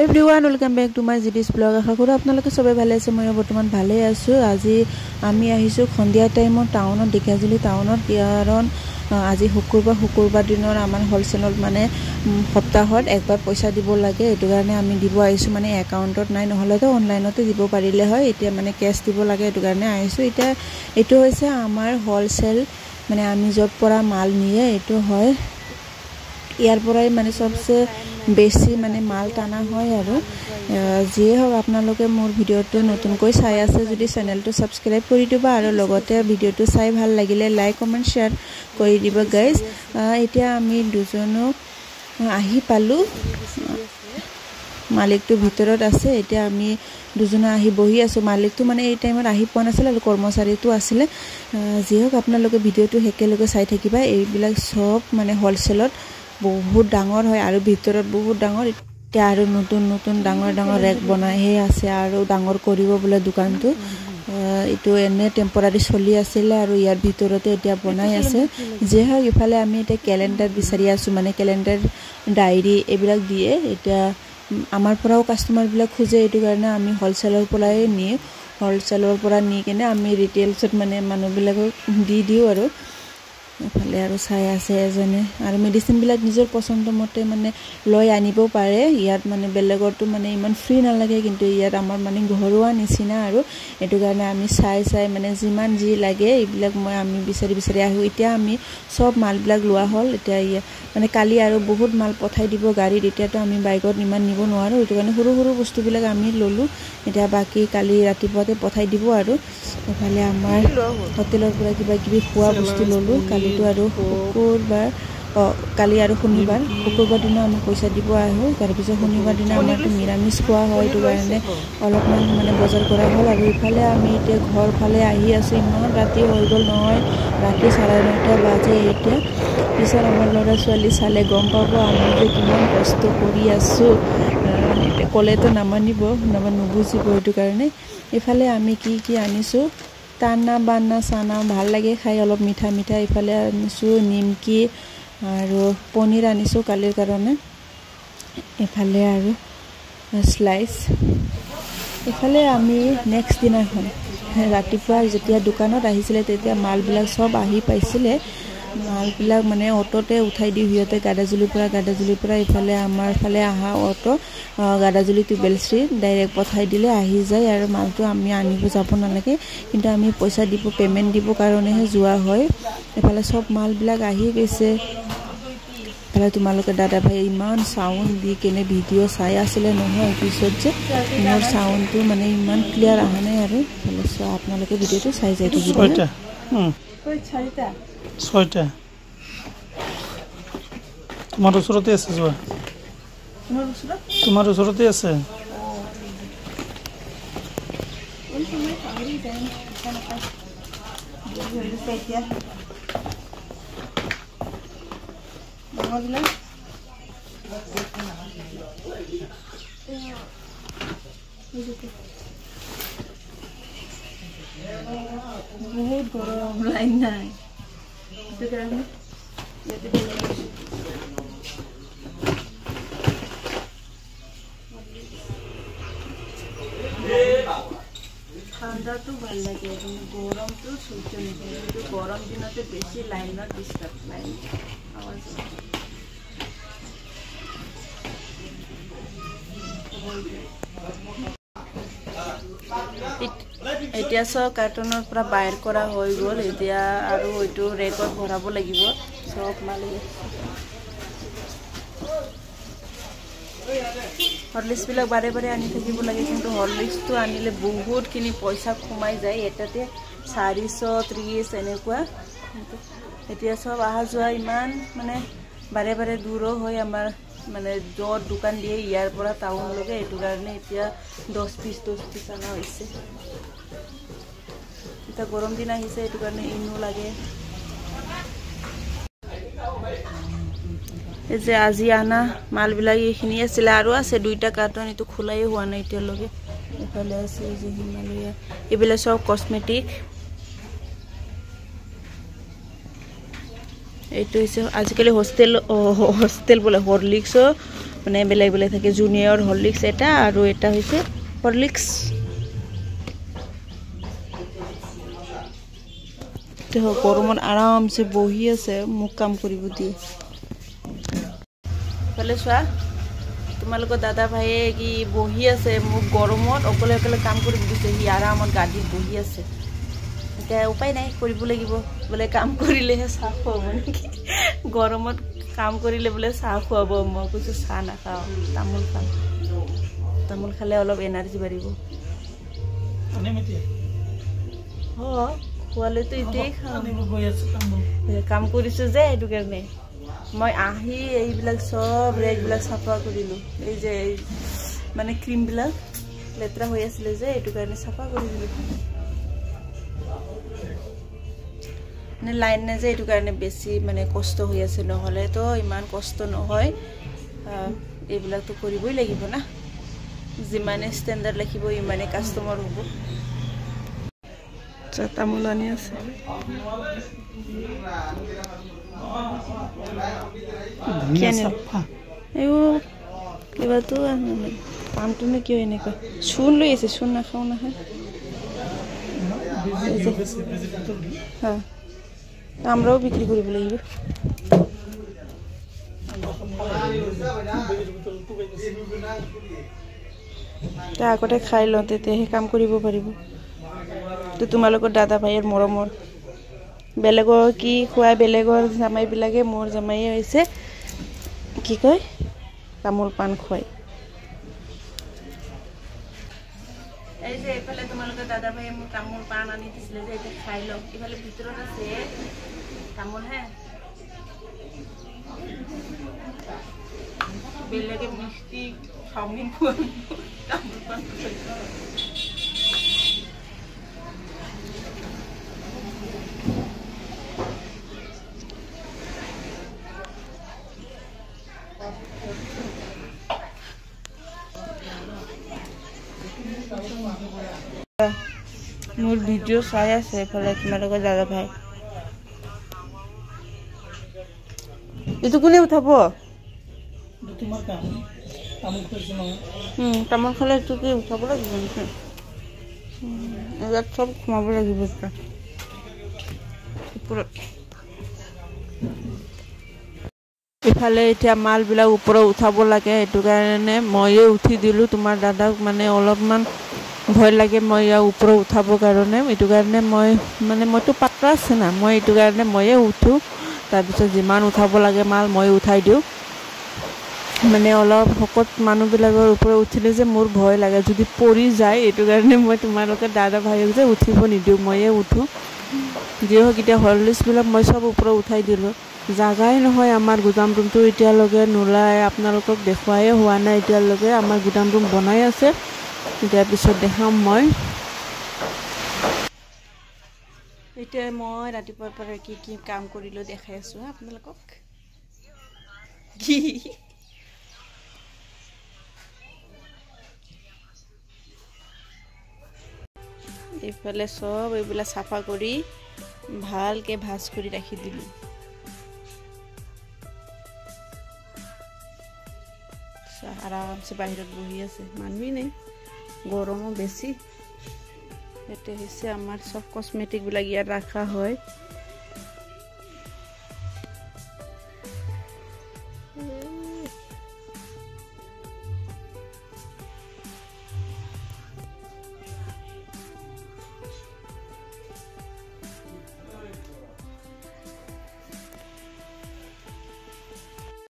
Everyone welcome back to my জিডিছ blog. আশা কৰোঁ আপোনালোকে সবাই ভালে আছে। মই বৰ্তমান ভালে আছো। আজি আমি আহিছোঁ সন্ধিয়া টাইমত টাউনত, ঢেকিয়াজুলি টাউনত, কাৰণ আজি শুকুৰবাৰ দিনৰ আমাৰ হোলচেলত মানে সপ্তাহত একবাৰ পইচা দিব লাগে। এইটো কাৰণে আমি দিব আহিছোঁ, মানে একাউণ্টত নাই, নহ'লেতো অনলাইনতে দিব পাৰিলে হয়। এতিয়া মানে কেছ দিব লাগে, এইটো কাৰণে আহিছোঁ। এতিয়া এইটো হৈছে আমাৰ হোলচেল, মানে আমি য'ৰ পৰা মাল নিয়ে এইটো হয়। ইয়াৰ পৰাই মানে সবচে বেছি মানে মাল টানা হয়। আৰু যিয়ে হওক আপোনালোকে মোৰ ভিডিঅ'টো নতুনকৈ চাই আছে যদি চেনেলটো ছাবস্ক্ৰাইব কৰি দিব, আৰু লগতে ভিডিঅ'টো চাই ভাল লাগিলে লাইক কমেণ্ট শ্বেয়াৰ কৰি দিব গাইজ। এতিয়া আমি দুজনো আহি পালোঁ, মালিকটো ভিতৰত আছে। এতিয়া আমি দুজনে আহি বহি আছোঁ। মালিকটো মানে এই টাইমত আহি পোৱা নাছিলে, আৰু কৰ্মচাৰীটো আছিলে। যি হওক আপোনালোকে ভিডিঅ'টো একেলগে চাই থাকিবা। এইবিলাক চব মানে হ'লচেলত বহুত ডাঙৰ হয়, আৰু ভিতৰত বহুত ডাঙৰ। এতিয়া আৰু নতুন ডাঙৰ ৰেক বনাইহে আছে, আৰু ডাঙৰ কৰিব বোলে দোকানটো। এইটো এনে টেম্পৰাৰী চলি আছিলে, আৰু ইয়াৰ ভিতৰতে এতিয়া বনাই আছে। যি হওক ইফালে আমি এতিয়া কেলেণ্ডাৰ বিচাৰি আছোঁ, মানে কেলেণ্ডাৰ ডায়েৰী এইবিলাক দিয়ে। এতিয়া আমাৰ পৰাও কাষ্টমাৰবিলাক খোজে, এইটো কাৰণে আমি হ'লচেলৰ পৰাই নিওঁ। হ'লচেলৰ পৰা নি কিনে আমি ৰিটেইলছত মানে মানুহবিলাকক দি দিওঁ। আৰু এফালে আৰু চাই আছে এজনে, আৰু মেডিচিনবিলাক নিজৰ পচন্দ মতে মানে লৈ আনিব পাৰে। ইয়াত মানে বেলেগৰটো মানে ইমান ফ্ৰী নালাগে, কিন্তু ইয়াত আমাৰ মানে ঘৰুৱা নিচিনা। আৰু এইটো কাৰণে আমি চাই মানে যিমান যি লাগে এইবিলাক আমি বিচাৰি আহোঁ। এতিয়া আমি চব মালবিলাক লোৱা হ'ল। এতিয়া মানে কালি আৰু বহুত মাল পঠাই দিব গাড়ীত। এতিয়াতো আমি বাইকত ইমান নিব নোৱাৰোঁ, এইটো কাৰণে সৰু বস্তুবিলাক আমি ল'লোঁ। এতিয়া বাকী কালি ৰাতিপুৱাতে পঠাই দিব। আৰু এফালে আমাৰ হোটেলৰ পৰা কিবা কিবি খোৱা বস্তু ল'লোঁ। কালিতো আৰু শুকুৰবাৰ, কালি আৰু শনিবাৰ। শুকুৰবাৰ দিনা আমি পইচা দিব আহোঁ, তাৰপিছত শনিবাৰ দিনা আমাৰতো নিৰামিষ খোৱা হয়। এইটো কাৰণে অলপমান মানে বজাৰ কৰা হ'ল। আৰু ইফালে আমি এতিয়া ঘৰ ফালে আহি আছোঁ। ইমান ৰাতি হৈ গ'ল নহয়, ৰাতি 9:30 বাজে এতিয়া। পিছত আমাৰ ল'ৰা ছোৱালী চালে গম পাব আমি যে কিমান কষ্ট কৰি আছোঁ। এতিয়া ক'লেতো নামানিব, নুবুজিব। এইটো কাৰণে ইফালে আমি কি আনিছোঁ, টানা বানা চানা ভাল লাগে খাই, অলপ মিঠা। ইফালে আনিছোঁ নিমকি আৰু পনীৰ আনিছোঁ কালিৰ কাৰণে। এফালে আৰু স্লাইচ। এফালে আমি নেক্সট দিনাখন ৰাতিপুৱা যেতিয়া দোকানত আহিছিলে, তেতিয়া মালবিলাক চব আহি পাইছিলে। মালবিলাক মানে অ'টোতে উঠাই দিওঁ সিহঁতে গাদাজুলিৰ পৰা। ইফালে আমাৰ ফালে অহা অ'টো গাদাজুলি টিবেলশ্ৰী ডাইৰেক্ট পঠাই দিলে আহি যায়। আৰু মালটো আমি আনিব যাব নালাগে, কিন্তু আমি পইচা দিব, পে'মেণ্ট দিব কাৰণেহে যোৱা হয়। এফালে চব মালবিলাক আহি গৈছে। এফালে তোমালোকে দাদা ভাই ইমান চাউণ্ড দি কেনে ভিডিঅ' চাই আছিলে নহয়, পিছত যে মোৰ চাউণ্ডটো মানে ইমান ক্লিয়াৰ অহা নাই। আৰু এফালে চোৱা, আপোনালোকে ভিডিঅ'টো চাই যাই থাকিব। 6টা তোমাৰ ওচৰতে আছে, যোৱা তোমাৰ ওচৰতে আছে। বহুত গৰম, লাইন নাই। ঠাণ্ডাটো ভাল লাগে, কিন্তু গৰমটো সহ্য নহয়। কিন্তু গৰম দিনতে বেছি লাইনত ডিষ্টাৰ্ব, লাইন আৱাজ। এতিয়া চব কাৰ্টনৰ পৰা বাহিৰ কৰা হৈ গ'ল। এতিয়া আৰু এইটো ৰেকত ভৰাব লাগিব চব মাল। হৰলিক্সবিলাক বাৰে আনি থাকিব লাগে, কিন্তু হৰলিক্সটো আনিলে বহুতখিনি পইচা সোমাই যায়। এটাতে 430 এনেকুৱা। এতিয়া চব অহা যোৱা ইমান মানে বাৰে দূৰো হয় আমাৰ, মানে য'ত দোকান দিয়ে ইয়াৰ পৰা টাউনলৈকে। এইটো কাৰণে এতিয়া 10 পিচ অনা হৈছে। এতিয়া গৰম দিন আহিছে, এইটো কাৰণে ইনো লাগে। এই যে আজি আনা মালবিলাক এইখিনি আছিলে, আৰু আছে 2টা কাৰ্টন, এইটো খোলাই হোৱা নাই এতিয়ালৈকে। এফালে আছে যে হিমালয়া, এইবিলাক চব কসমেটিক। এইটো হৈছে আজিকালি হোষ্টেল বোলে হৰলিক্সো মানে বেলেগ বেলেগ থাকে জুনিয়ৰ হৰলিক্স এটা আৰু এটা হৈছে হৰলিক্স তেহ গৰমত আৰামছে বহি আছে মোক কাম কৰিব দিয়ে ভালে চোৱা তোমালোকৰ দাদা ভাইয়ে কি বহি আছে মোক গৰমত অকলে অকলে কাম কৰিব দিছে সি আৰামত গাড়ীত বহি আছে এতিয়া উপায় নাই কৰিব লাগিব বোলে কাম কৰিলেহে চাহ খুৱাব নেকি গৰমত কাম কৰিলে বোলে চাহ খুৱাব মই কৈছো চাহ নাখাওঁ তামোল খাম তামোল খালে অলপ এনাৰ্জি বাঢ়িব খোৱালেতো এতিয়াই খাওঁ কাম কৰিছোঁ যে এইটো কাৰণে মই আহি এইবিলাক চব ৰেগবিলাক চাফা কৰিলোঁ এই যে মানে ক্ৰীমবিলাক লেতেৰা হৈ আছিলে যে এইটো কাৰণে চাফা কৰি দিলোঁ মানে লাইন নাই যে এইটো কাৰণে বেছি মানে কষ্ট হৈ আছে নহ'লেতো ইমান কষ্ট নহয় এইবিলাকতো কৰিবই লাগিব না যিমানে ষ্টেণ্ডাৰ্ড ৰাখিব ইমানে কাষ্টমাৰ হ'ব তামোল আনি আছে কিবাতো পাণটো নে কিয় এনেকুৱা চূণ লৈ আছে চূণ নাখাওঁ নহয় আমৰাও বিক্ৰি কৰিব লাগিব তা আগতে খাই লওঁ তেতিয়াহে কাম কৰিব পাৰিব তো তোমালোকৰ দাদা ভাইৰ মৰমৰ বেলেগৰ কি খুৱাই বেলেগৰ জামাইবিলাকে মোৰ জামাই হৈছে কি কয় তামোল পাণ খুৱাই এই যে এফালে তোমালোকৰ দাদা ভাইয়ে মোক তামোল পাণ আনি দিছিলে যে এটা খাই লওঁ ইফালে ভিতৰত আছে তামোল হে বেলেগে মিষ্টি চাওমিন খুৱাব তামোল পাণ मोर वीडियो चाय আছে ফলে তোমালোকৰ দাদা ভাই এটো কোনে উঠাব তোমাৰ কাম তামোল খাইছ ন তামোল খালে তো কি উঠাব লাগিব এবাৰ সব ঘুমাব লাগিব ওপৰত ইফালে এতিয়া মালবিলাক ওপৰত উঠাব লাগে এটো কাৰণে ময়ে উঠি দিলো তোমাৰ দাদাক মানে অলপমান ভয় লাগে মই ইয়া ওপৰত উঠাব কাৰণে এটো কাৰণে মই মানে মইতো পাত্ৰা আছে না মই এটো কাৰণে ময়ে উঠো তাৰ পিছত যিমান উঠাব লাগে মাল মই উঠাই দিও মানে অলপ হকত মানুহবিলাকৰ ওপৰত উঠিলে যে মোৰ ভয় লাগে যদি পৰি যায় এটো কাৰণে মই তোমালোকৰ দাদা ভাইক যে উঠিব নিদিও ময়ে উঠো যেও কিটা হৰলিক্স বিলাক মই সব ওপৰত উঠাই দিলো জাগাই নহয় আমাৰ গুদাম ৰুমটো এতিয়া লগে নোলাই আপোনালোকক দেখুৱাই হোৱা নাই এতিয়া লগে আমাৰ গুদাম ৰুম বনাই আছে এতিয়া পিছত দেখাম মই এতিয়া মই ৰাতিপুৱাৰ পৰা কি কি কাম কৰিলো দেখাই আছো আপোনালোকক এইফালে সব এইবিলাক সাফা কৰি ভালকে ভাজ কৰি ৰাখি দিলো আৰামছে বাহিৰত বহি আছে মানুহ নাই গৰমও বেছি এতে হৈছে আমাৰ সব কসমেটিক বিলাক ইয়াত ৰাখা হয়